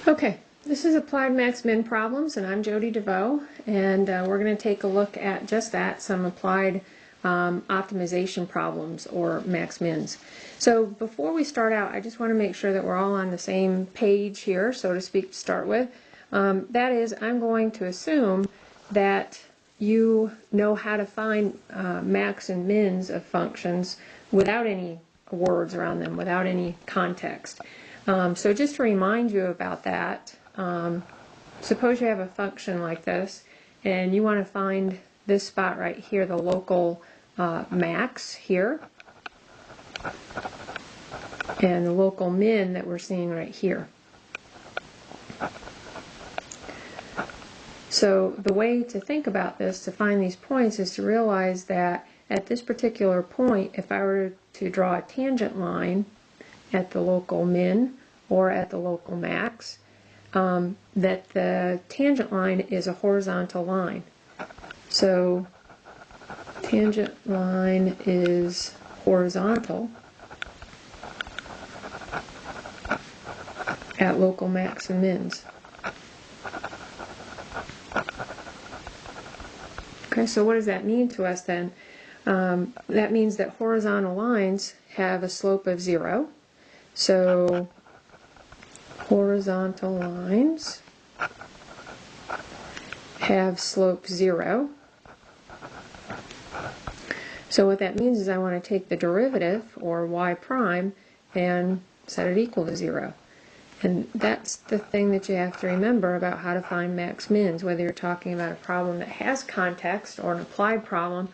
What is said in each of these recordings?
Okay, this is Applied Max Min Problems, and I'm Jody DeVoe, and we're going to take a look at just that, some applied optimization problems, or max mins. So before we start out, I just want to make sure that we're all on the same page here, so to speak, to start with. That is, I'm going to assume that you know how to find max and mins of functions without any words around them, without any context. So just to remind you about that, suppose you have a function like this and you want to find this spot right here, the local max here, and the local min that we're seeing right here. So the way to think about this, to find these points, is to realize that at this particular point, if I were to draw a tangent line at the local min or at the local max, that the tangent line is a horizontal line. So tangent line is horizontal at local max and mins. Okay, so what does that mean to us then? That means that horizontal lines have a slope of 0. So horizontal lines have slope 0. So what that means is I want to take the derivative, or y prime, and set it equal to 0. And that's the thing that you have to remember about how to find max mins, whether you're talking about a problem that has context, or an applied problem,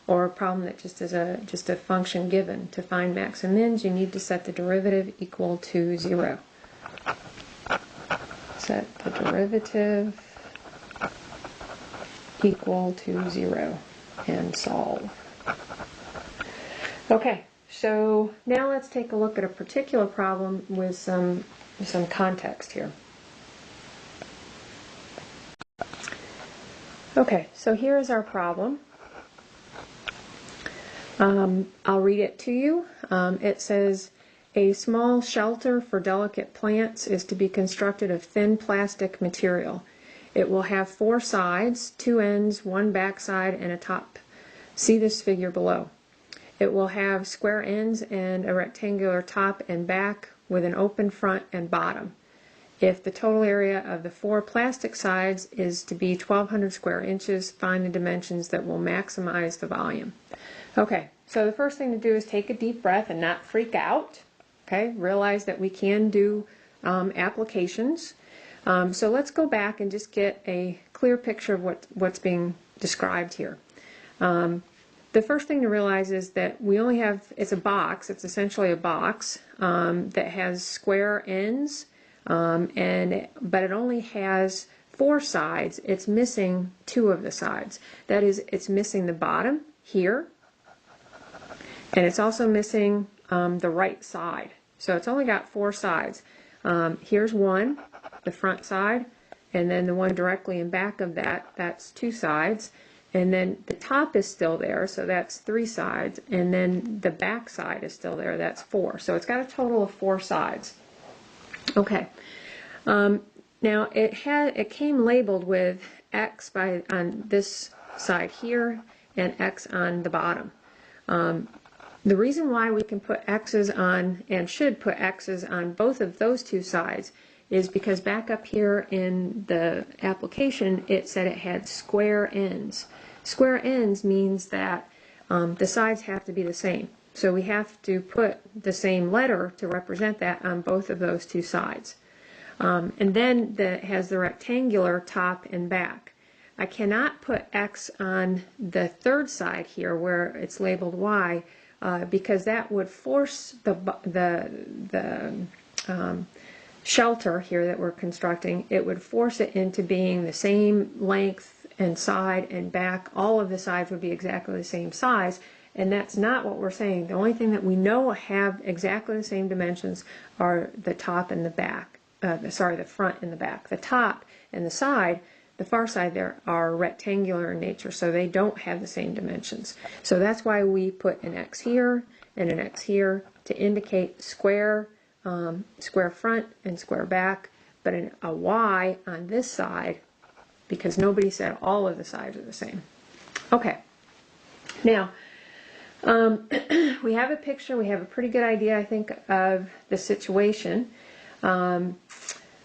or a problem that just is just a function given. To find max and mins, you need to set the derivative equal to 0. Set the derivative equal to 0 and solve. Okay, so now let's take a look at a particular problem with some context here. Okay, so here's our problem. I'll read it to you. It says, a small shelter for delicate plants is to be constructed of thin plastic material. It will have 4 sides, 2 ends, 1 backside, and a top. See this figure below. It will have square ends and a rectangular top and back with an open front and bottom. If the total area of the 4 plastic sides is to be 1,200 square inches, find the dimensions that will maximize the volume. Okay, so the first thing to do is take a deep breath and not freak out. Okay, realize that we can do applications. So let's go back and just get a clear picture of what's being described here. The first thing to realize is that we only have, it's a box, it's essentially a box that has square ends, but it only has 4 sides. It's missing 2 of the sides. That is, it's missing the bottom here, and it's also missing the right side. So it's only got 4 sides. Here's one, the front side, and then the one directly in back of that, that's 2 sides. And then the top is still there, so that's 3 sides, and then the back side is still there, that's 4. So it's got a total of 4 sides. Okay. Now it came labeled with X on this side here and X on the bottom. The reason why we can put X's on, and should put X's on, both of those 2 sides is because back up here in the application it said it had square ends. Square ends means that the sides have to be the same. So we have to put the same letter to represent that on both of those 2 sides. And then it has the rectangular top and back. I cannot put X on the 3rd side here where it's labeled Y, because that would force the shelter here that we're constructing, it would force it into being the same length and side and back. All of the sides would be exactly the same size, and that's not what we're saying. The only thing that we know have exactly the same dimensions are the top and the back, the front and the back. The top and the side, the far side there, are rectangular in nature, so they don't have the same dimensions. So that's why we put an X here and an X here to indicate square, square front and square back, but a y on this side, because nobody said all of the sides are the same. Okay, now we have a picture, we have a pretty good idea, I think, of the situation.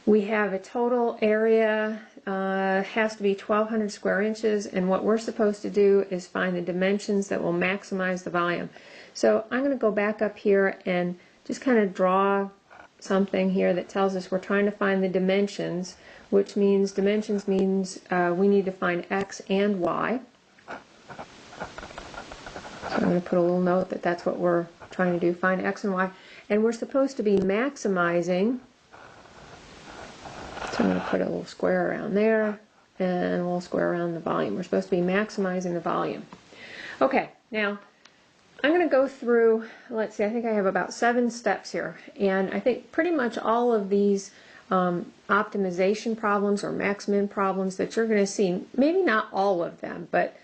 We have a total area, has to be 1,200 square inches, and what we're supposed to do is find the dimensions that will maximize the volume. So I'm going to go back up here and just kind of draw something here that tells us we're trying to find the dimensions, which means dimensions means we need to find x and y. So I'm going to put a little note that that's what we're trying to do, find x and y. And we're supposed to be maximizing, so I'm going to put a little square around there and a little square around the volume. We're supposed to be maximizing the volume. Okay, now I'm going to go through, let's see, I think I have about 7 steps here. And I think pretty much all of these optimization problems or max-min problems that you're going to see, maybe not all of them, but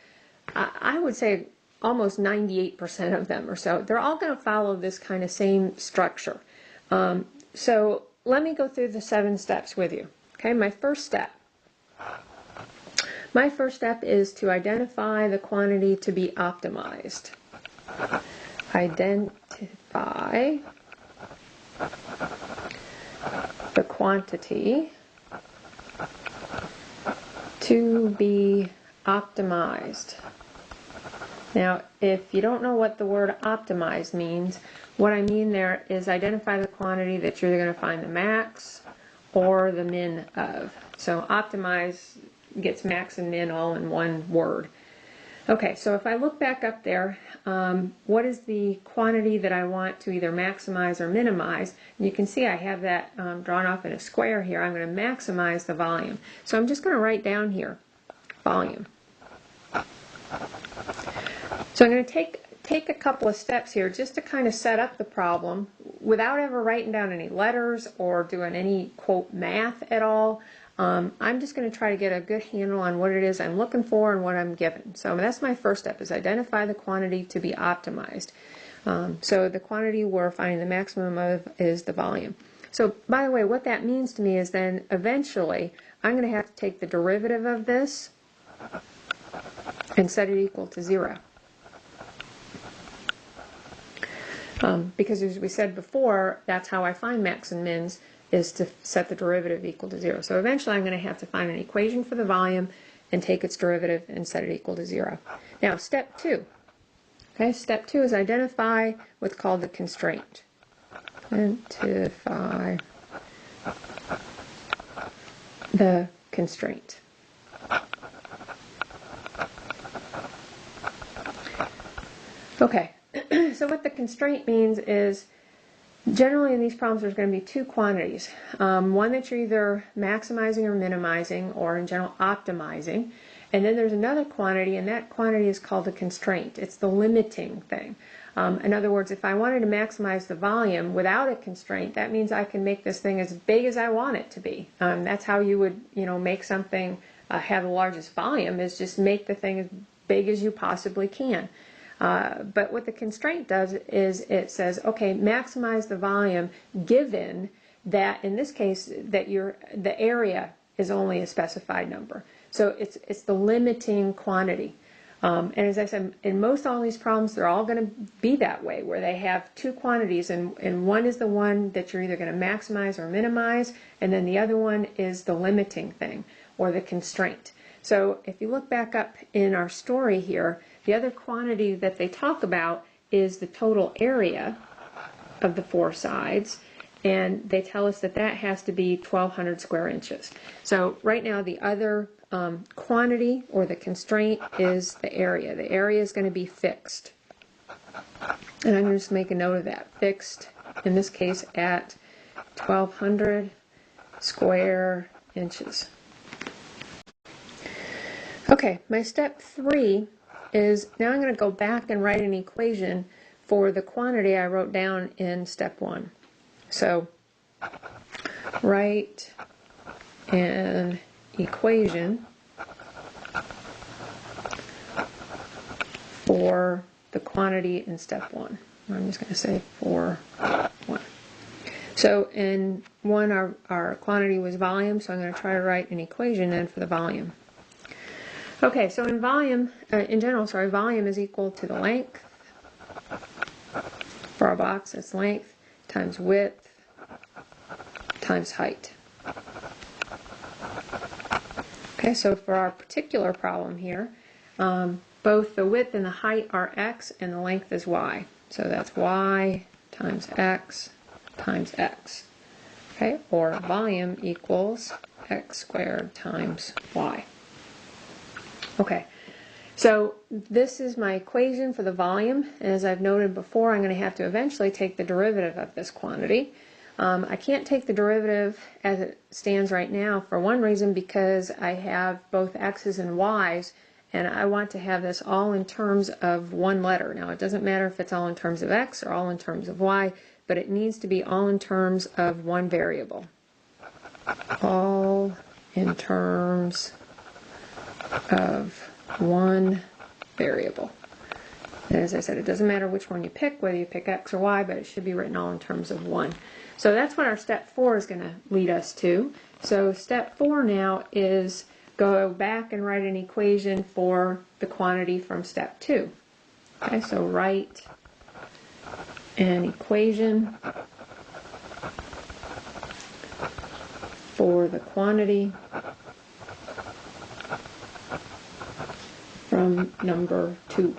I would say almost 98% of them or so, they're all going to follow this kind of same structure. So let me go through the 7 steps with you. Okay, my first step is to identify the quantity to be optimized. Identify the quantity to be optimized. Now, if you don't know what the word optimize means, what I mean there is identify the quantity that you're going to find the max or the min of. So optimize gets max and min all in one word. Okay, so if I look back up there, what is the quantity that I want to either maximize or minimize? And you can see I have that drawn off in a square here. I'm going to maximize the volume. So I'm just going to write down here, volume. So I'm going to take a couple of steps here just to kind of set up the problem without ever writing down any letters or doing any, quote, math at all. I'm just going to try to get a good handle on what it is I'm looking for and what I'm given. So that's my first step, is identify the quantity to be optimized. So the quantity we're finding the maximum of is the volume. So by the way, what that means to me is then eventually I'm going to have to take the derivative of this and set it equal to 0. Because as we said before, that's how I find max and mins, is to set the derivative equal to 0. So eventually I'm going to have to find an equation for the volume and take its derivative and set it equal to 0. Now step 2. Okay, step 2 is identify what's called the constraint. Identify the constraint. Okay, so what the constraint means is generally in these problems there's going to be 2 quantities. One that you're either maximizing or minimizing, or in general optimizing. And then there's another quantity, and that quantity is called a constraint. It's the limiting thing. In other words, if I wanted to maximize the volume without a constraint, that means I can make this thing as big as I want it to be. That's how you would, make something have the largest volume, is just make the thing as big as you possibly can. But what the constraint does is it says, okay, maximize the volume given that, in this case, that the area is only a specified number. So it's the limiting quantity. And as I said, in most all these problems, they're all going to be that way, where they have 2 quantities, and one is the one that you're either going to maximize or minimize, and then the other one is the limiting thing, or the constraint. So if you look back up in our story here, the other quantity that they talk about is the total area of the 4 sides, and they tell us that that has to be 1,200 square inches. So right now the other quantity, or the constraint, is the area. The area is going to be fixed. And I'm going to just make a note of that. Fixed, in this case, at 1,200 square inches. Okay, my step 3 is now I'm going to go back and write an equation for the quantity I wrote down in step 1. So write an equation for the quantity in step 1. I'm just going to say for 1. So in one, our quantity was volume, so I'm going to try to write an equation then for the volume. Okay, so in volume, volume is equal to the length. For our box, it's length times width times height. Okay, so for our particular problem here, both the width and the height are x and the length is y. So that's y times x times x. Okay, or volume equals x squared times y. Okay, so this is my equation for the volume. As I've noted before, I'm going to have to eventually take the derivative of this quantity. I can't take the derivative as it stands right now for one reason, because I have both x's and y's, and I want to have this all in terms of one letter. Now, it doesn't matter if it's all in terms of x or all in terms of y, but it needs to be all in terms of one variable. All in terms of one variable. And as I said, it doesn't matter which one you pick, whether you pick x or y, but it should be written all in terms of one. So that's what our step 4 is going to lead us to. So step 4 now is go back and write an equation for the quantity from step 2. Okay, so write an equation for the quantity from number 2.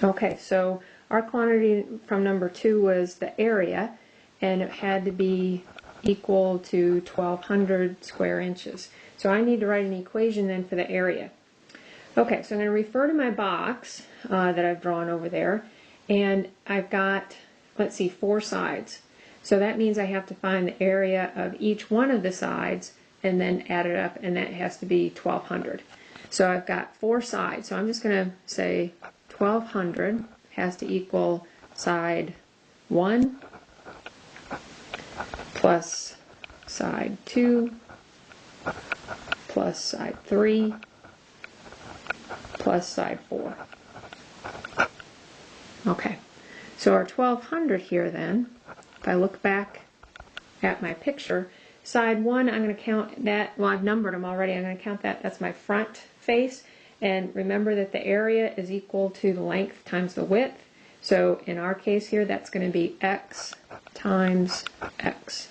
Okay, so our quantity from number 2 was the area, and it had to be equal to 1,200 square inches. So I need to write an equation then for the area. Okay, so I'm going to refer to my box that I've drawn over there, and I've got, let's see, 4 sides. So that means I have to find the area of each one of the sides and then add it up, and that has to be 1,200. So I've got 4 sides, so I'm just going to say 1,200 has to equal side 1 plus side 2 plus side 3 plus side 4. Okay, so our 1,200 here then, if I look back at my picture, side 1, I'm going to count that, well, I've numbered them already, I'm going to count that, that's my front face, and remember that the area is equal to the length times the width, so in our case here, that's going to be x times x.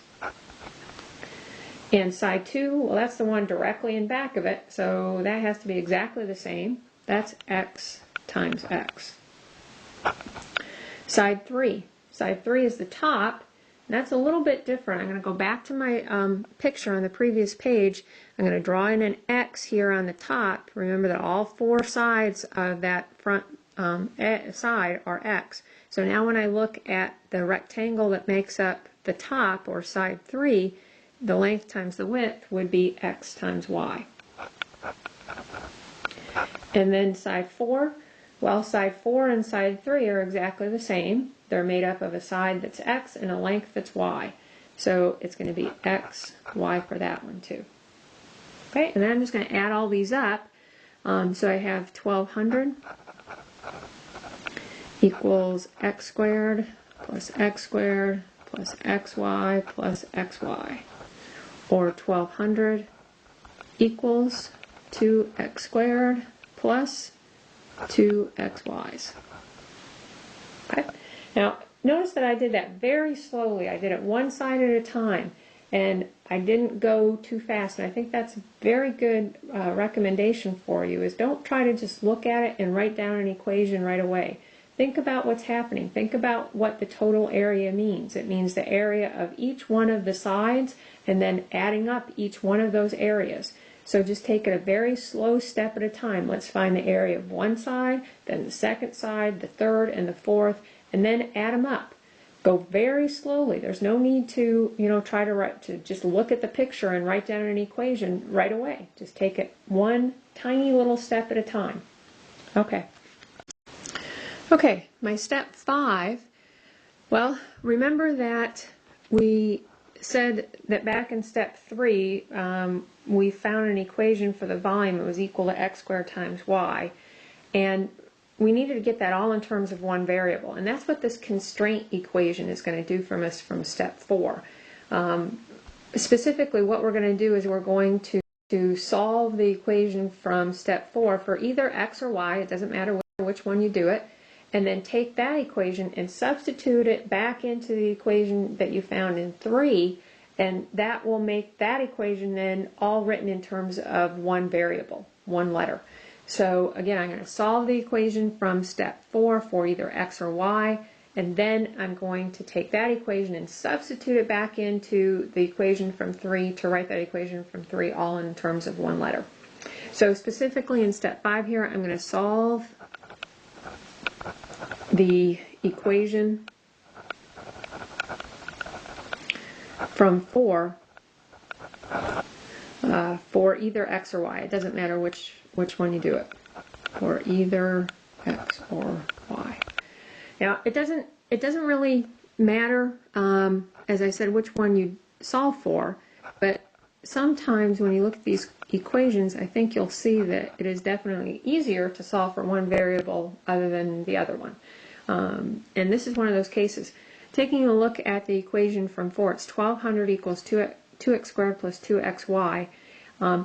And side 2, well, that's the one directly in back of it, so that has to be exactly the same. That's x times x. Side 3. Side 3 is the top, and that's a little bit different. I'm going to go back to my picture on the previous page. I'm going to draw in an x here on the top. Remember that all 4 sides of that front side are x. So now when I look at the rectangle that makes up the top, or side 3, the length times the width would be x times y. And then side 4, well, side 4 and side 3 are exactly the same. They're made up of a side that's x and a length that's y. So it's going to be x, y for that one too. Okay, and then I'm just going to add all these up. So I have 1,200 equals x squared plus xy plus xy. Or 1,200 equals 2x squared plus 2xy's. Okay. Now, notice that I did that very slowly. I did it one side at a time, and I didn't go too fast. And I think that's a very good recommendation for you, is don't try to just look at it and write down an equation right away. Think about what's happening. Think about what the total area means. It means the area of each one of the sides and then adding up each one of those areas. So just take it a very slow step at a time. Let's find the area of one side, then the second side, the third, and the fourth, and then add them up. Go very slowly. There's no need to, try to just look at the picture and write down an equation right away. Just take it one tiny little step at a time. Okay. Okay, my step 5, well, remember that we said that back in step 3, we found an equation for the volume that was equal to x squared times y. And we needed to get that all in terms of one variable, and that's what this constraint equation is going to do from us from step 4. Specifically, what we're going to do is we're going to solve the equation from step 4 for either x or y, it doesn't matter which one you do it, and then take that equation and substitute it back into the equation that you found in 3, and that will make that equation then all written in terms of one variable, one letter. So again, I'm going to solve the equation from step 4 for either x or y, and then I'm going to take that equation and substitute it back into the equation from 3 to write that equation from 3 all in terms of one letter. So specifically in step 5 here, I'm going to solve the equation from 4 for either x or y. It doesn't matter which one you do it, for either x or y. Now it doesn't really matter, as I said, which one you solve for, but sometimes when you look at these equations, I think you'll see that it is definitely easier to solve for one variable other than the other one. And this is one of those cases. Taking a look at the equation from 4, it's 1200 equals 2x squared plus 2xy.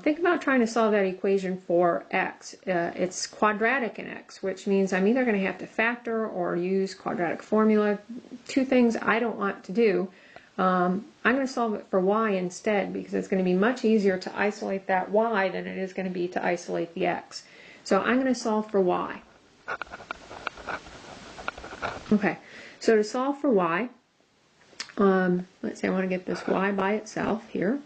Think about trying to solve that equation for x. It's quadratic in x, which means I'm either going to have to factor or use quadratic formula. Two things I don't want to do. I'm going to solve it for y instead, because it's going to be much easier to isolate that y than it is going to be to isolate the x. So I'm going to solve for y. Okay, so to solve for y, let's say I want to get this y by itself here.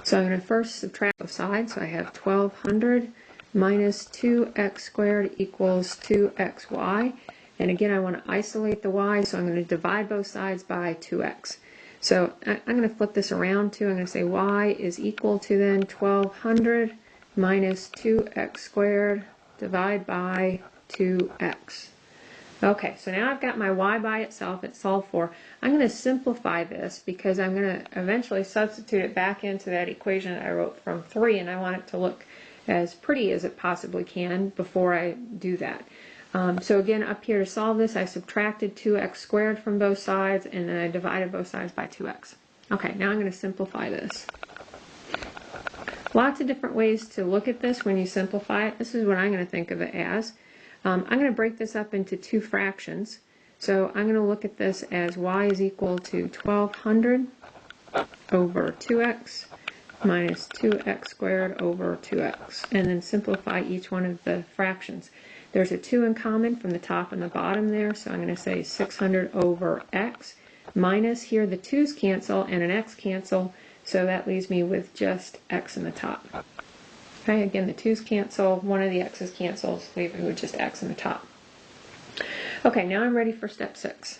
So I'm going to first subtract both sides. So I have 1200 minus 2x squared equals 2xy. And again, I want to isolate the y, so I'm going to divide both sides by 2x. So I'm going to flip this around too. I'm going to say y is equal to then 1200 minus 2x squared divided by 2x. Okay, so now I've got my y by itself, it's solved for. I'm going to simplify this because I'm going to eventually substitute it back into that equation that I wrote from 3, and I want it to look as pretty as it possibly can before I do that. So again, up here to solve this, I subtracted 2x squared from both sides, and then I divided both sides by 2x. Okay, now I'm going to simplify this. Lots of different ways to look at this when you simplify it. This is what I'm going to think of it as. I'm going to break this up into two fractions. So I'm going to look at this as y is equal to 1200 over 2x minus 2x squared over 2x, and then simplify each one of the fractions. There's a 2 in common from the top and the bottom there, so I'm going to say 600 over x minus, here the 2's cancel and an x cancel, so that leaves me with just x in the top. Okay, again, the 2's cancel, one of the x's cancels, leaving with just x in the top. Okay, now I'm ready for step 6.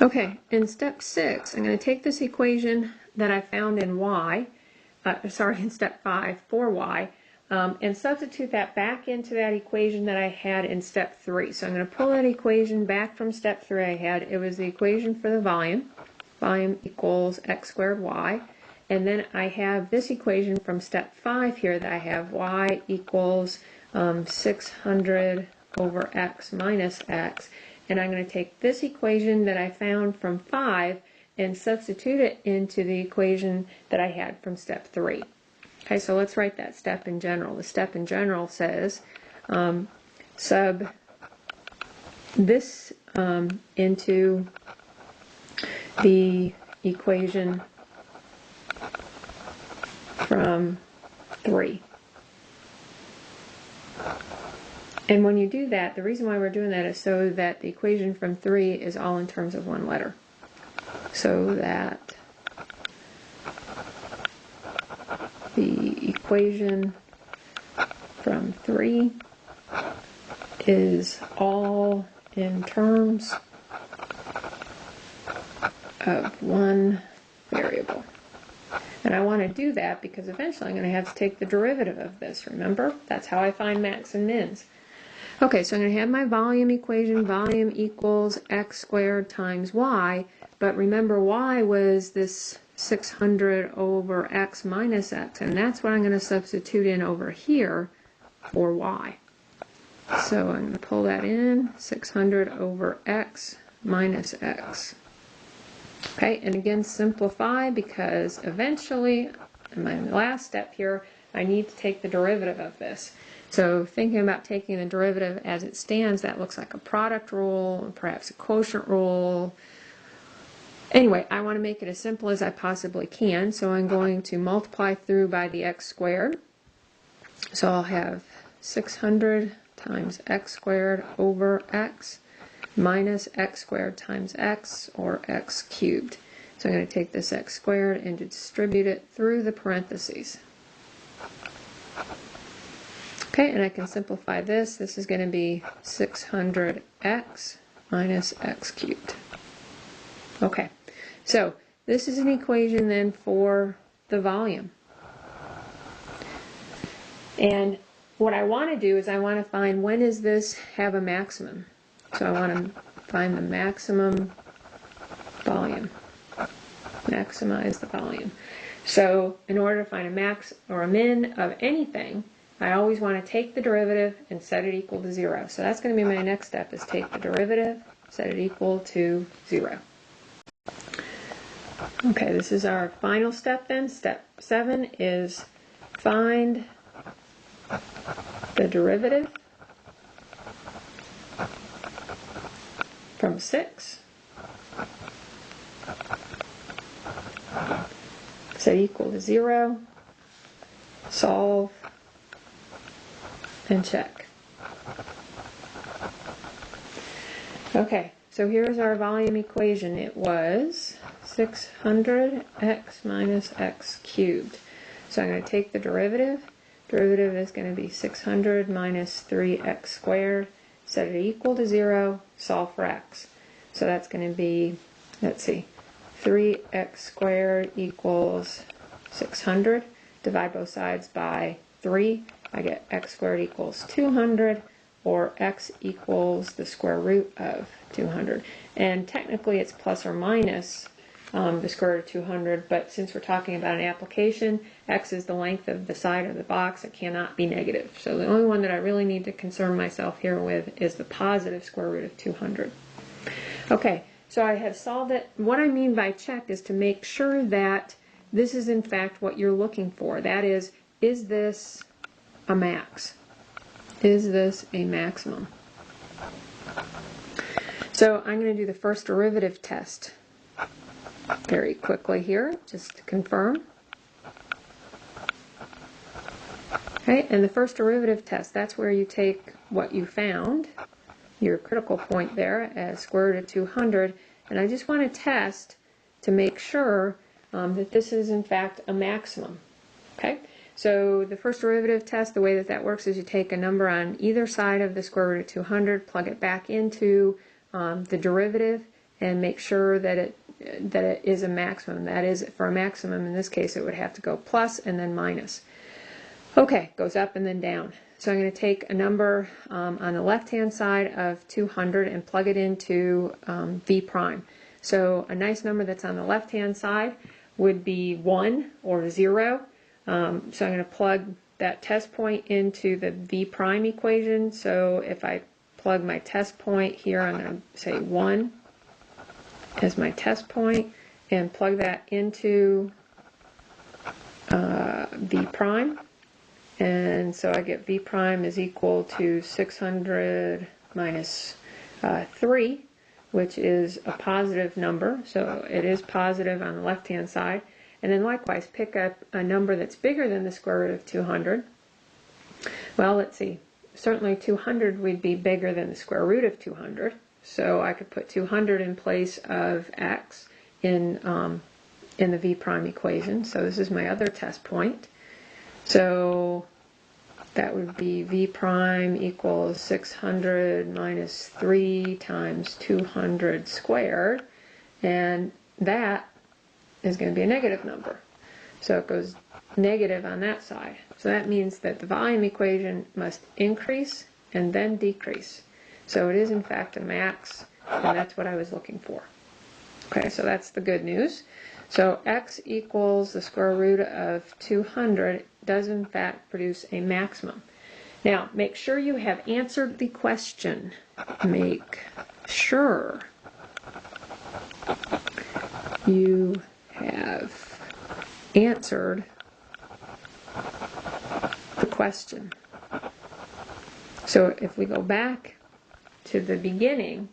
Okay, in step 6, I'm going to take this equation that I found in in step 5 for y, and substitute that back into that equation that I had in step 3. So I'm going to pull that equation back from step 3 I had. It was the equation for the volume. Volume equals x squared y. And then I have this equation from step 5 here that I have y equals 600 over x minus x. And I'm going to take this equation that I found from 5 and substitute it into the equation that I had from step 3. Okay, so let's write that step in general. The step in general says sub this into the equation from 3. And when you do that, the reason why we're doing that is so that the equation from 3 is all in terms of one letter. So that the equation from 3 is all in terms of one variable. And I want to do that because eventually I'm going to have to take the derivative of this, remember? That's how I find max and mins. Okay, so I'm going to have my volume equation, volume equals x squared times y, but remember y was this 600 over x minus x, and that's what I'm going to substitute in over here for y. So I'm going to pull that in, 600 over x minus x. Okay, and again simplify, because eventually, in my last step here, I need to take the derivative of this. So thinking about taking the derivative as it stands, that looks like a product rule, perhaps a quotient rule. Anyway, I want to make it as simple as I possibly can, so I'm going to multiply through by the x squared. So I'll have 600 times x squared over x minus x squared times x, or x cubed. So I'm going to take this x squared and distribute it through the parentheses. Okay, and I can simplify this. This is going to be 600x minus x cubed. Okay, so this is an equation then for the volume. And what I want to do is I want to find, when does this have a maximum? So I want to find the maximum volume. Maximize the volume. So in order to find a max or a min of anything, I always want to take the derivative and set it equal to 0. So that's going to be my next step, is take the derivative, set it equal to 0. Okay, this is our final step then. Step 7 is find the derivative from 6, set equal to 0, solve, and check. Okay, so here's our volume equation. It was 600x minus x cubed. So I'm going to take the derivative. Derivative is going to be 600 minus 3x squared. Set it equal to 0, solve for x. So that's going to be, let's see, 3x squared equals 600. Divide both sides by 3. I get x squared equals 200, or x equals the square root of 200. And technically it's plus or minus the square root of 200, but since we're talking about an application, x is the length of the side of the box. It cannot be negative. So the only one that I really need to concern myself here with is the positive square root of 200. Okay, so I have solved it. What I mean by check is to make sure that this is in fact what you're looking for. That is this a max? Is this a maximum? So I'm going to do the first derivative test very quickly here, just to confirm. Okay, and the first derivative test, that's where you take what you found, your critical point there, as square root of 200, and I just want to test to make sure that this is in fact a maximum. Okay, so the first derivative test, the way that works is you take a number on either side of the square root of 200, plug it back into the derivative, and make sure that it is a maximum. That is, for a maximum in this case it would have to go plus and then minus. Okay, goes up and then down. So I'm going to take a number on the left hand side of 200 and plug it into v prime. So a nice number that's on the left hand side would be 1 or 0. So I'm going to plug that test point into the v prime equation. So if I plug my test point here, I'm going to say 1 as my test point and plug that into v prime. And so I get v prime is equal to 600 minus 3, which is a positive number. So it is positive on the left hand side. And then likewise pick up a number that's bigger than the square root of 200. Well, let's see. Certainly 200 would be bigger than the square root of 200. So I could put 200 in place of x in the v prime equation. So this is my other test point. So that would be v prime equals 600 minus 3 times 200 squared, and that is going to be a negative number. So it goes negative on that side. So that means that the volume equation must increase and then decrease. So it is in fact a max, and that's what I was looking for. Okay, so that's the good news. So x equals the square root of 200 does in fact produce a maximum. Now, make sure you have answered the question. Make sure you have answered the question. So if we go back to the beginning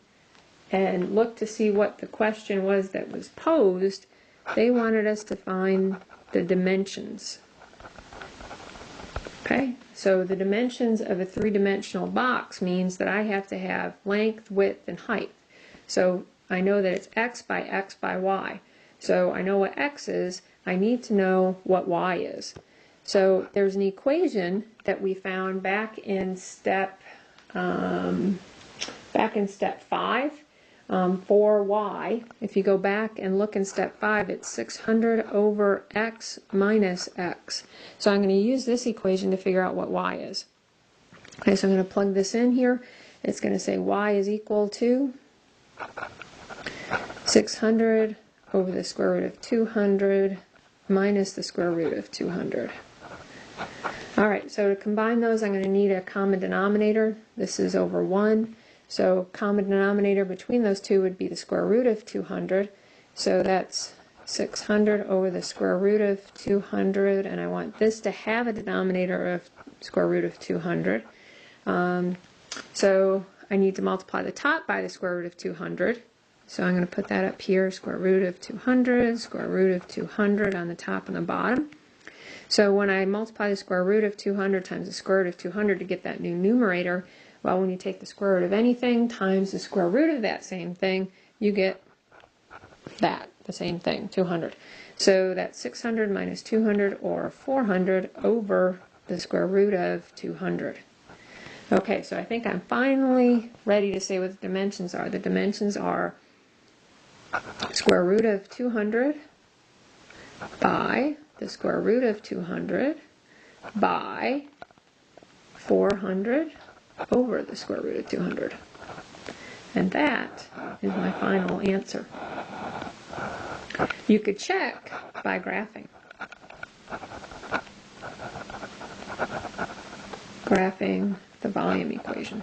and look to see what the question was that was posed, they wanted us to find the dimensions. Okay, so the dimensions of a three-dimensional box means that I have to have length, width, and height. So I know that it's x by y. So I know what x is, I need to know what y is. So there's an equation that we found back in step 5 for y. If you go back and look in step 5, it's 600 over x minus x. So I'm going to use this equation to figure out what y is. Okay, so I'm going to plug this in here. It's going to say y is equal to 600 over the square root of 200 minus the square root of 200. Alright, so to combine those, I'm going to need a common denominator. This is over 1. So common denominator between those two would be the square root of 200. So that's 600 over the square root of 200, and I want this to have a denominator of square root of 200. So I need to multiply the top by the square root of 200. So I'm going to put that up here, square root of 200, square root of 200 on the top and the bottom. So when I multiply the square root of 200 times the square root of 200 to get that new numerator, well, when you take the square root of anything times the square root of that same thing, you get that, the same thing, 200. So that's 600 minus 200, or 400 over the square root of 200. Okay, so I think I'm finally ready to say what the dimensions are. The dimensions are square root of 200 by the square root of 200 by 400 over the square root of 200. And that is my final answer. You could check by graphing. Graphing the volume equation.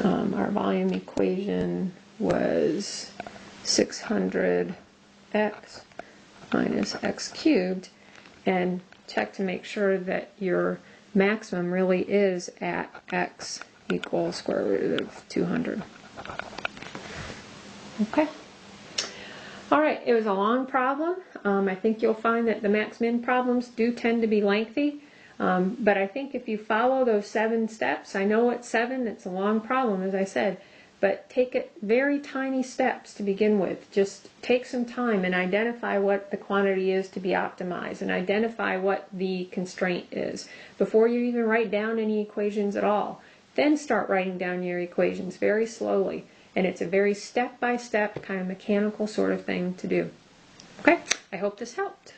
Our volume equation was 600x minus x cubed, and check to make sure that your maximum really is at x equals square root of 200. Okay. Alright, it was a long problem. I think you'll find that the max-min problems do tend to be lengthy, but I think if you follow those 7 steps, I know it's 7, it's a long problem as I said, but take it very tiny steps to begin with. Just take some time and identify what the quantity is to be optimized and identify what the constraint is before you even write down any equations at all. Then start writing down your equations very slowly, and it's a very step-by-step kind of mechanical sort of thing to do. Okay, I hope this helped.